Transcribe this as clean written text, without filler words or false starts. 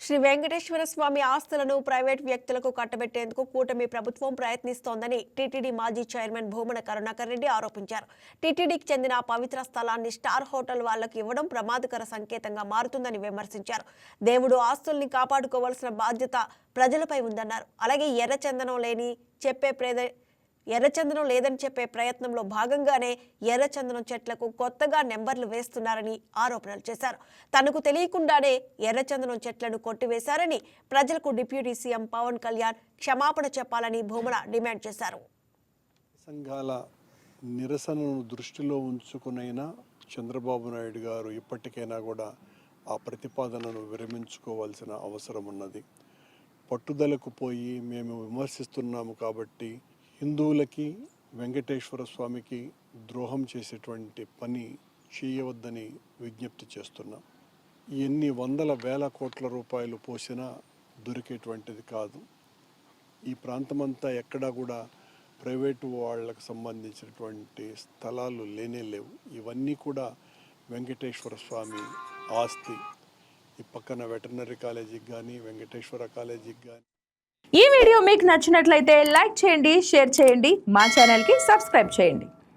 శ్రీ వెంకటేశ్వర స్వామి ఆస్తులను ప్రైవేట్ వ్యక్తులకు కట్టబెట్టేందుకు కూటమి ప్రభుత్వం ప్రయత్నిస్తోందని టీటీడీ మాజీ చైర్మన్ భూమన కరుణాకర్ రెడ్డి ఆరోపించారు. టీటీడీకి చెందిన పవిత్ర స్థలాన్ని స్టార్ హోటల్ వాళ్లకు ఇవ్వడం ప్రమాదకర సంకేతంగా మారుతుందని విమర్శించారు. దేవుడు ఆస్తుల్ని కాపాడుకోవాల్సిన బాధ్యత ప్రజలపై ఉందన్నారు. అలాగే ఎర్రచందనం లేదని చెప్పే ప్రయత్నంలో భాగంగానే ఎర్రచందనం చెట్లకు కొత్తగా నెంబర్లు వేస్తున్నారని ఆరోపణలు చేశారు. తనకు తెలియకుండానే ఎర్రచందనం చెట్లను కొట్టివేశారని ప్రజలకు డిప్యూటీ సీఎం పవన్ కళ్యాణ్ క్షమాపణ చెప్పాలని భూమన డిమాండ్ చేశారు. సంఘాల నిరసనను దృష్టిలో ఉంచుకునైనా చంద్రబాబు నాయుడు గారు ఇప్పటికైనా కూడా ఆ ప్రతిపాదనను విరమించుకోవాల్సిన అవసరం ఉన్నది. పట్టుదలకు పోయి మేము విమర్శిస్తున్నాము కాబట్టి హిందువులకి వెంకటేశ్వర స్వామికి ద్రోహం చేసేటువంటి పని చేయవద్దని విజ్ఞప్తి చేస్తున్నాం. ఎన్ని వందల వేల కోట్ల రూపాయలు పోసినా దొరికేటువంటిది కాదు. ఈ ప్రాంతమంతా ఎక్కడా కూడా ప్రైవేటు వాళ్ళకు సంబంధించినటువంటి స్థలాలు లేవు. ఇవన్నీ కూడా వెంకటేశ్వర స్వామి ఆస్తి. ఈ పక్కన వెటర్నరీ కాలేజీకి కానీ వెంకటేశ్వర కాలేజీకి కానీ. ఈ వీడియో మీకు నచ్చినట్లయితే లైక్ చేయండి, షేర్ చేయండి, మా ఛానల్కి సబ్స్క్రైబ్ చేయండి.